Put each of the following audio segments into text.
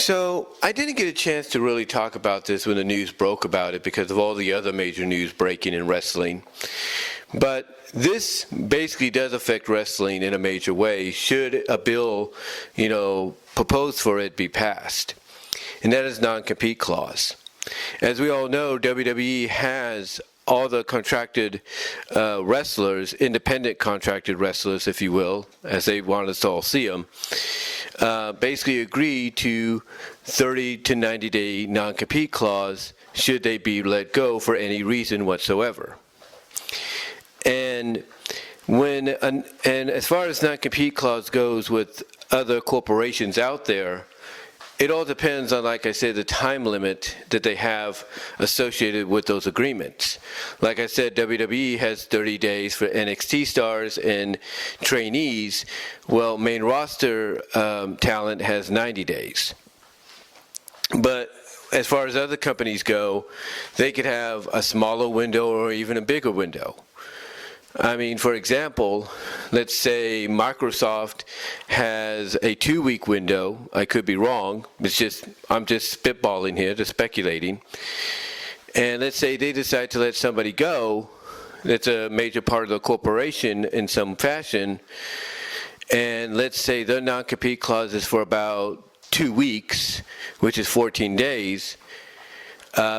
So I didn't get a chance to really talk about this when the news broke about it because of all the other major news breaking in wrestling. But this basically does affect wrestling in a major way should a bill, proposed for it be passed. And that is non-compete clause. As we all know, WWE has all the contracted wrestlers, independent contracted wrestlers, if you will, as they want us to all see them, basically agree to 30 to 90-day non-compete clause should they be let go for any reason whatsoever. And as far as non-compete clause goes with other corporations out there, it all depends on, like I said, the time limit that they have associated with those agreements. Like I said, WWE has 30 days for NXT stars and trainees. Well, main roster talent has 90 days. But as far as other companies go, they could have a smaller window or even a bigger window. I mean, for example, let's say Microsoft has a 2-week window. I could be wrong. I'm just spitballing here, just speculating. And let's say they decide to let somebody go that's a major part of the corporation in some fashion. And let's say their non-compete clause is for about 2 weeks, which is 14 days.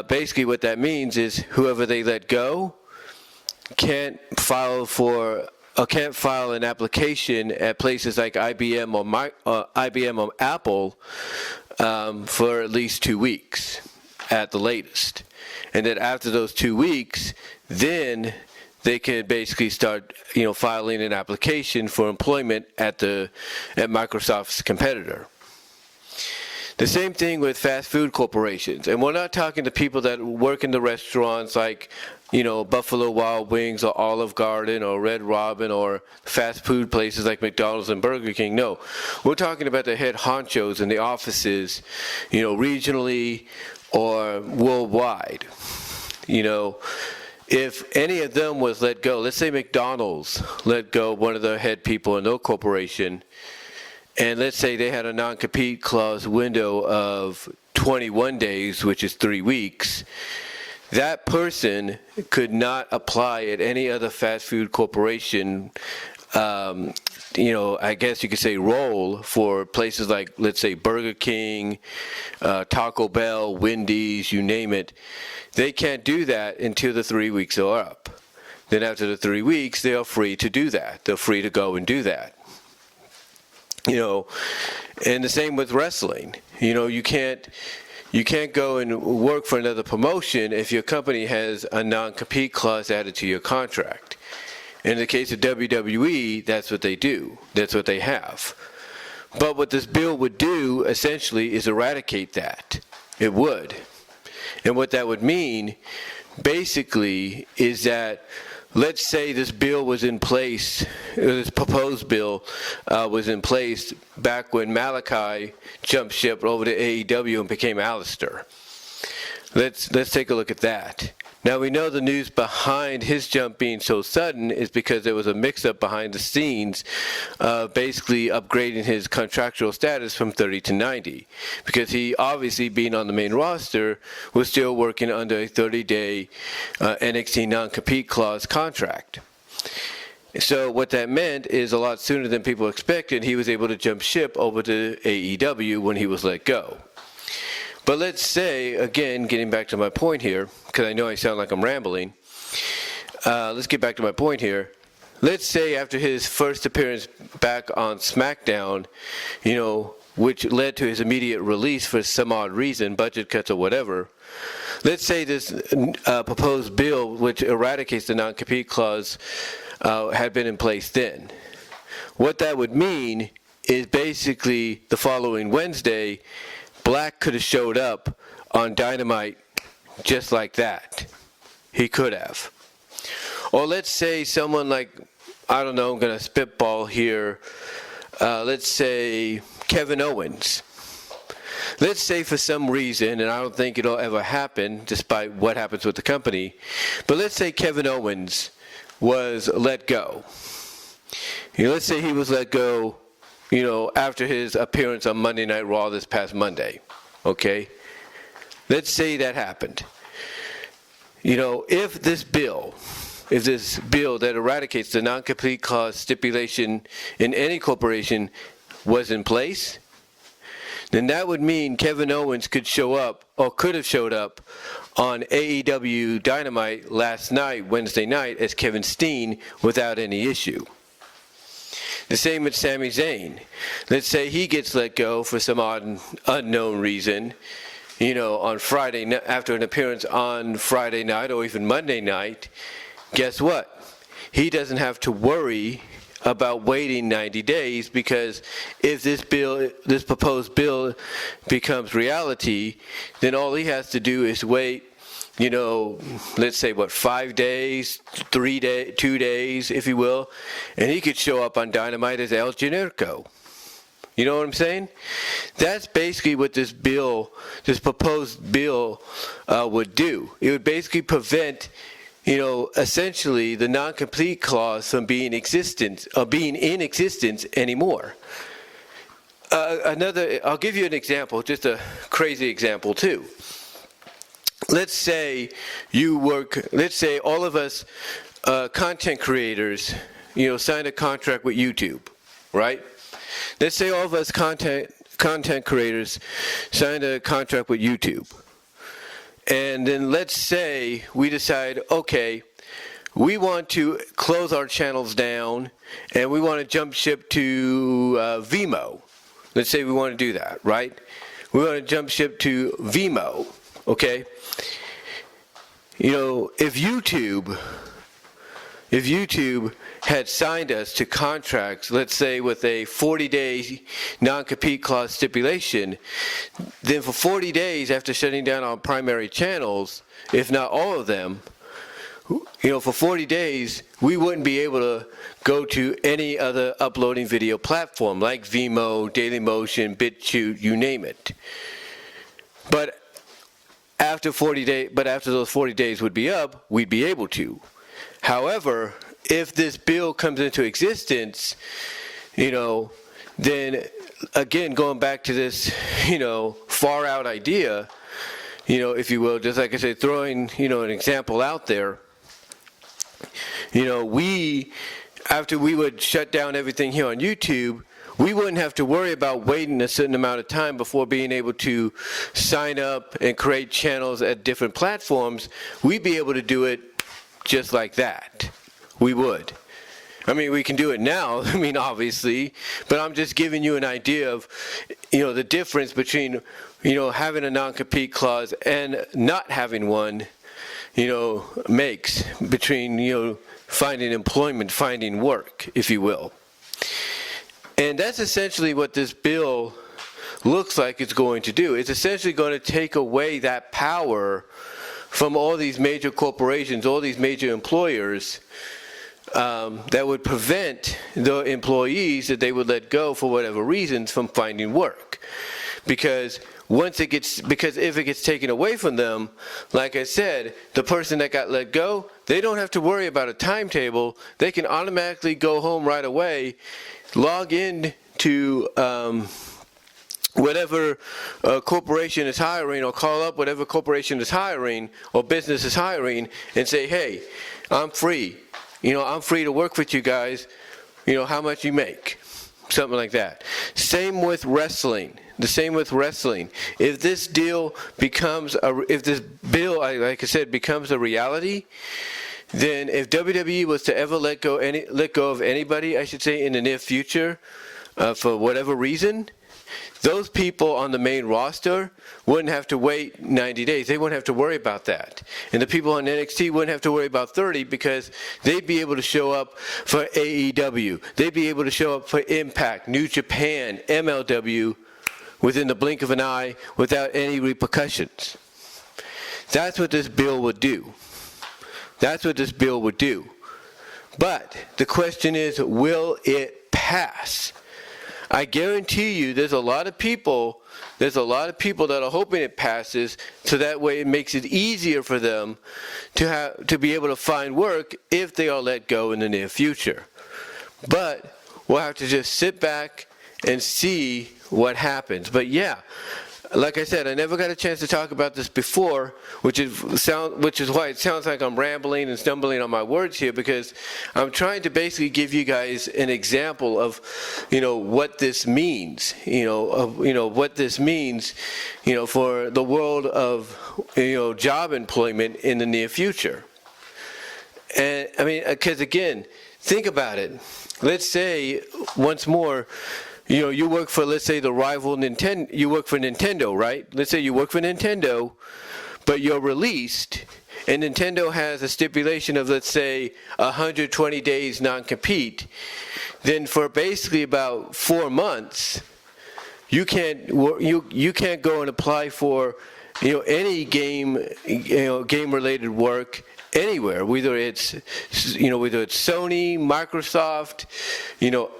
Basically what that means is whoever they let go can't file an application at places like IBM or Apple for at least 2 weeks at the latest. And then after those 2 weeks, then they can basically start, filing an application for employment at Microsoft's competitor. The same thing with fast food corporations. And we're not talking to people that work in the restaurants like, Buffalo Wild Wings or Olive Garden or Red Robin or fast food places like McDonald's and Burger King. No, we're talking about the head honchos in the offices, regionally or worldwide. If any of them was let go, let's say McDonald's let go one of the head people in their corporation, and let's say they had a non-compete clause window of 21 days, which is 3 weeks, that person could not apply at any other fast food corporation, I guess you could say role for places like, let's say, Burger King, Taco Bell, Wendy's, you name it. They can't do that until the 3 weeks are up. Then after the 3 weeks, they are free to do that. They're free to go and do that. And the same with wrestling. You can't go and work for another promotion if your company has a non-compete clause added to your contract. In the case of WWE, that's what they do. That's what they have. But what this bill would do, essentially, is eradicate that. It would. And what that would mean, basically, is that let's say this bill was in place, this proposed bill was in place back when Malachi jumped ship over to AEW and became Alistair. Let's take a look at that. Now we know the news behind his jump being so sudden is because there was a mix-up behind the scenes, basically upgrading his contractual status from 30 to 90. Because he obviously, being on the main roster, was still working under a 30-day NXT non-compete clause contract. So what that meant is a lot sooner than people expected, he was able to jump ship over to AEW when he was let go. But let's say, again, getting back to my point here, because I know I sound like I'm rambling. Let's get back to my point here. Let's say after his first appearance back on SmackDown, which led to his immediate release for some odd reason, budget cuts or whatever. Let's say this proposed bill, which eradicates the non-compete clause, had been in place then. What that would mean is basically the following Wednesday, Black could have showed up on Dynamite just like that. He could have. Or let's say someone like, I don't know, I'm going to spitball here. Let's say Kevin Owens. Let's say for some reason, and I don't think it'll ever happen despite what happens with the company, but let's say Kevin Owens was let go. Let's say he was let go, after his appearance on Monday Night Raw this past Monday. Okay? Let's say that happened. If this bill that eradicates the non-compete clause stipulation in any corporation was in place, then that would mean Kevin Owens could have showed up on AEW Dynamite last night, Wednesday night, as Kevin Steen without any issue. The same with Sami Zayn. Let's say he gets let go for some odd, unknown reason, on Friday, after an appearance on Friday night or even Monday night. Guess what? He doesn't have to worry about waiting 90 days, because if this proposed bill becomes reality, then all he has to do is wait, let's say 5 days, 3 days, 2 days, if you will, and he could show up on Dynamite as El Generico. You know what I'm saying? That's basically what this proposed bill would do. It would basically prevent essentially the non-compete clause from being in existence anymore. I'll give you an example, just a crazy example too. Let's say all of us content creators, signed a contract with YouTube, right? Let's say all of us content creators signed a contract with YouTube. And then let's say we decide, okay, we want to close our channels down and we want to jump ship to Vimeo. Let's say we want to do that, right? We want to jump ship to Vimeo, okay? If YouTube had signed us to contracts, let's say with a 40-day non-compete clause stipulation, then for 40 days after shutting down our primary channels, if not all of them, for 40 days, we wouldn't be able to go to any other uploading video platform like Vimeo, Dailymotion, BitChute, you name it. But after those 40 days would be up, we'd be able to. However, if this bill comes into existence, then again, going back to this, far out idea, if you will, just like I said, throwing, an example out there, after we would shut down everything here on YouTube, we wouldn't have to worry about waiting a certain amount of time before being able to sign up and create channels at different platforms. We'd be able to do it just like that. We would. We can do it now, obviously, but I'm just giving you an idea of, the difference between, having a non-compete clause and not having one, makes between, finding employment, finding work, if you will. And that's essentially what this bill looks like it's going to do. It's essentially going to take away that power from all these major corporations, all these major employers, that would prevent the employees that they would let go for whatever reasons from finding work. Because if it gets taken away from them, like I said, the person that got let go, they don't have to worry about a timetable. They can automatically go home right away, log in to whatever corporation is hiring, or call up whatever corporation is hiring or business is hiring and say, hey, I'm free. I'm free to work with you guys. How much you make? Something like that. Same with wrestling. If this bill, like I said, becomes a reality, then if WWE was to ever let go of anybody, I should say, in the near future, for whatever reason, those people on the main roster wouldn't have to wait 90 days. They wouldn't have to worry about that. And the people on NXT wouldn't have to worry about 30, because they'd be able to show up for AEW. They'd be able to show up for Impact, New Japan, MLW within the blink of an eye without any repercussions. That's what this bill would do. But the question is, will it pass? I guarantee you there's a lot of people that are hoping it passes, so that way it makes it easier for them to be able to find work if they are let go in the near future. But we'll have to just sit back and see what happens. But yeah, like I said, I never got a chance to talk about this before, which is why it sounds like I'm rambling and stumbling on my words here, because I'm trying to basically give you guys an example of, what this means, what this means, for the world of, job employment in the near future. And I mean, because again, think about it. Let's say once more, you work for, let's say, the rival Nintendo. You work for Nintendo, right? Let's say you work for Nintendo, but you're released, and Nintendo has a stipulation of, let's say, 120 days non-compete. Then for basically about 4 months, you can't go and apply for, any game-related work anywhere, whether it's Sony, Microsoft,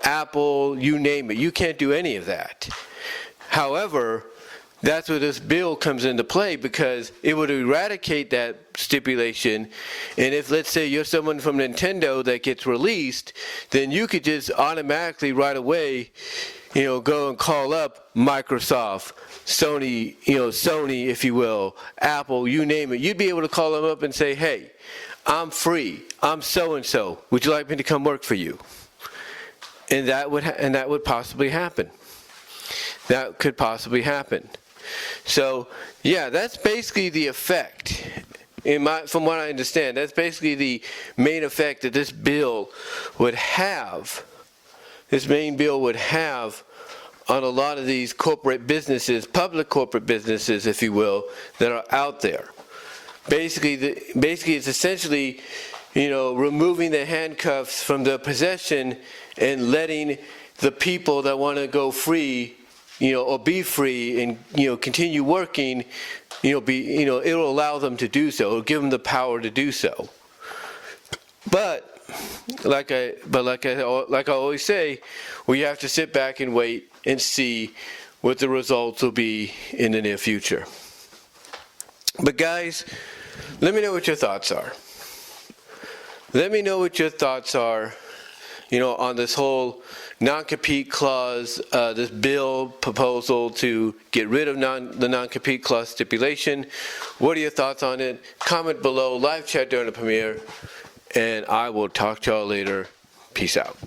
Apple, you name it. You can't do any of that. However, that's where this bill comes into play, because it would eradicate that stipulation. And if, let's say, you're someone from Nintendo that gets released, then you could just automatically right away, go and call up Microsoft, Sony, Sony, if you will, Apple, you name it. You'd be able to call them up and say, hey, I'm free. I'm so-and-so. Would you like me to come work for you? And that would possibly happen. That could possibly happen. So, yeah, that's basically the effect. From what I understand, that's basically the main effect that this bill would have. This main bill would have on a lot of these corporate businesses, public corporate businesses, if you will, that are out there. Basically, it's essentially, removing the handcuffs from the possession and letting the people that want to go free, or be free and, continue working, it'll allow them to do so. It'll give them the power to do so. But like I always say, we have to sit back and wait and see what the results will be in the near future. But guys, let me know what your thoughts are. Let me know what your thoughts are, on this whole non-compete clause, this bill proposal to get rid of the non-compete clause stipulation. What are your thoughts on it? Comment below, live chat during the premiere, and I will talk to y'all later. Peace out.